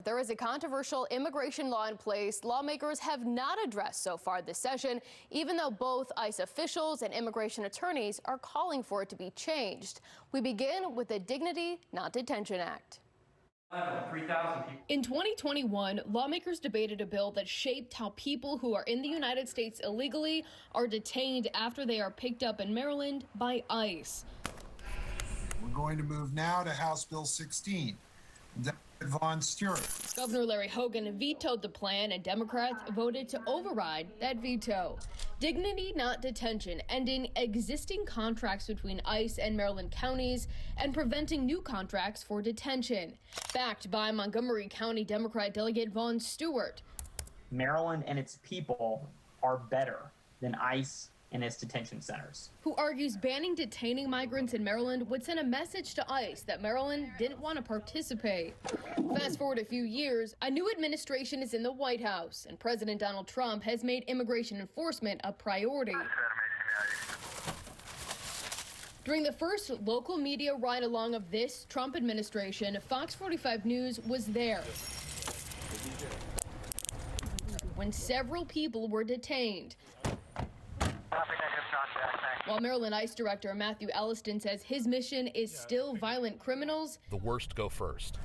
there is a controversial immigration law in place lawmakers have not addressed so far this session, even though both ICE officials and immigration attorneys are calling for it to be changed. We begin with the Dignity Not Detention Act. In 2021, lawmakers debated a bill that shaped how people who are in the United States illegally are detained after they are picked up in Maryland by ICE. We're going to move now to House Bill 16. Vaughn Stewart. Governor Larry Hogan vetoed the plan, and Democrats voted to override that veto. Dignity Not Detention, ending existing contracts between ICE and Maryland counties and preventing new contracts for detention. Backed by Montgomery County Democrat Delegate Vaughn Stewart. Maryland and its people are better than ICE and its detention centers. Who argues banning detaining migrants in Maryland would send a message to ICE that Maryland didn't want to participate. Fast forward a few years, a new administration is in the White House, and President Donald Trump has made immigration enforcement a priority. During the first local media ride-along of this Trump administration, Fox 45 News was there when several people were detained. While Maryland ICE Director Matthew Elliston says his mission is still violent criminals, the worst go first.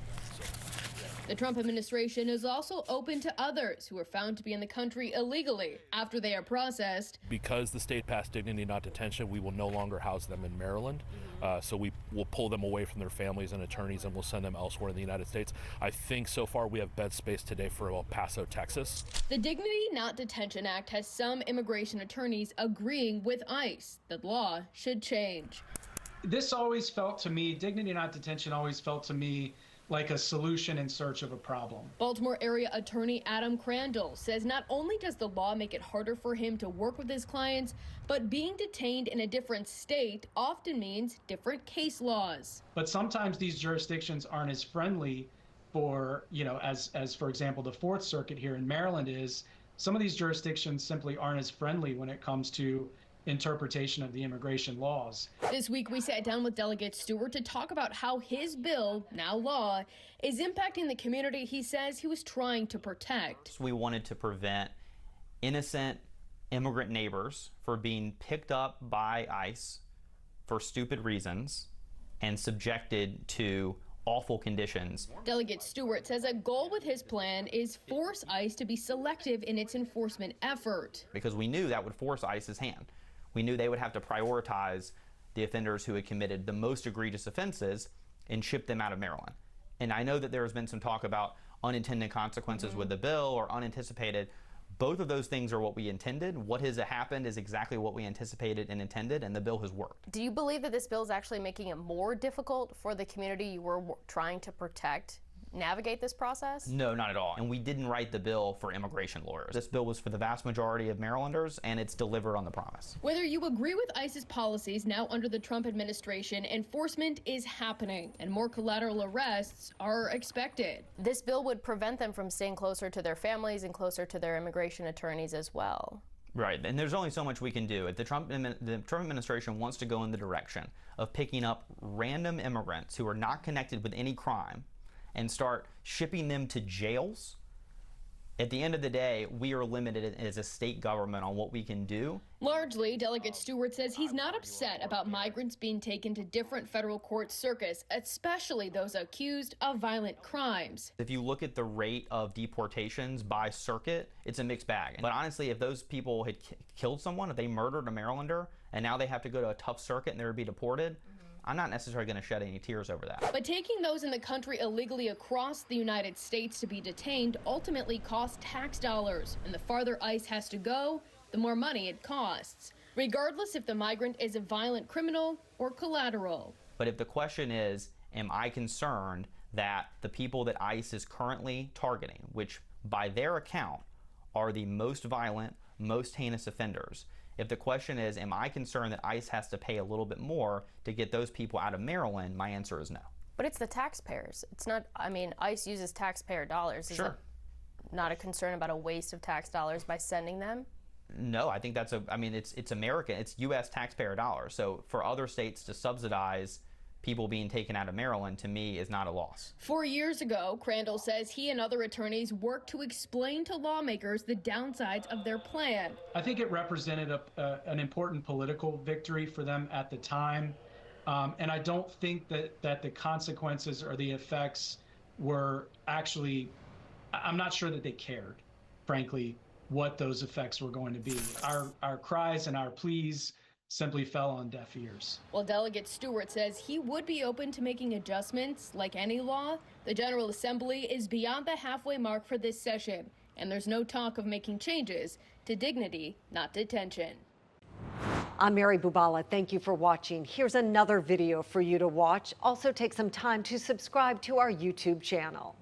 The Trump administration is also open to others who are found to be in the country illegally after they are processed. Because the state passed Dignity Not Detention, we will no longer house them in Maryland. So we will pull them away from their families and attorneys, and we'll send them elsewhere in the United States. I think so far we have bed space today for El Paso, Texas. The Dignity Not Detention Act has some immigration attorneys agreeing with ICE that the law should change. This always felt to me, Dignity Not Detention always felt to me like a solution in search of a problem. Baltimore area attorney Adam Crandall says not only does the law make it harder for him to work with his clients, but being detained in a different state often means different case laws. But sometimes these jurisdictions aren't as friendly for, as for example, the Fourth Circuit here in Maryland is. Some of these jurisdictions simply aren't as friendly when it comes to interpretation of the immigration laws. This week, we sat down with Delegate Stewart to talk about how his bill, now law, is impacting the community he says he was trying to protect. We wanted to prevent innocent immigrant neighbors from being picked up by ICE for stupid reasons and subjected to awful conditions. Delegate Stewart says a goal with his plan is force ICE to be selective in its enforcement effort. Because we knew that would force ICE's hand. We knew they would have to prioritize the offenders who had committed the most egregious offenses and ship them out of Maryland. And I know that there has been some talk about unintended consequences with the bill or unanticipated. Both of those things are what we intended. What has happened is exactly what we anticipated and intended, and the bill has worked. Do you believe that this bill is actually making it more difficult for the community you were trying to protect navigate this process? No, not at all. And we didn't write the bill for immigration lawyers. This bill was for the vast majority of Marylanders, and it's delivered on the promise. Whether you agree with ICE's policies now under the Trump administration, enforcement is happening, and more collateral arrests are expected. This bill would prevent them from staying closer to their families and closer to their immigration attorneys as well. Right, and there's only so much we can do. If the Trump administration wants to go in the direction of picking up random immigrants who are not connected with any crime and start shipping them to jails, at the end of the day, we are limited as a state government on what we can do. Largely, Delegate Stewart says he's not upset about migrants being taken to different federal court circuits, especially those accused of violent crimes. If you look at the rate of deportations by circuit, it's a mixed bag. But honestly, if those people had killed someone, if they murdered a Marylander, and now they have to go to a tough circuit and they would be deported, I'm not necessarily going to shed any tears over that. But taking those in the country illegally across the United States to be detained ultimately costs tax dollars, and the farther ICE has to go, the more money it costs, regardless if the migrant is a violent criminal or collateral. But if the question is, am I concerned that the people that ICE is currently targeting, which by their account are the most violent, most heinous offenders, if the question is, am I concerned that ICE has to pay a little bit more to get those people out of Maryland, my answer is no. But it's the taxpayers. It's not, ICE uses taxpayer dollars. Is Sure. it not a concern about a waste of tax dollars by sending them? No, I think that's it's American, it's U.S. taxpayer dollars. So for other states to subsidize people being taken out of Maryland, to me, is not a loss. 4 years ago, Crandall says he and other attorneys worked to explain to lawmakers the downsides of their plan. I think it represented an important political victory for them at the time. And I don't think that the consequences or the effects were actually, I'm not sure that they cared, frankly, what those effects were going to be. Our cries and our pleas simply fell on deaf ears. While Delegate Stewart says he would be open to making adjustments like any law, the General Assembly is beyond the halfway mark for this session, and there's no talk of making changes to dignity, not detention. I'm Mary Bubala. Thank you for watching. Here's another video for you to watch. Also take some time to subscribe to our YouTube channel.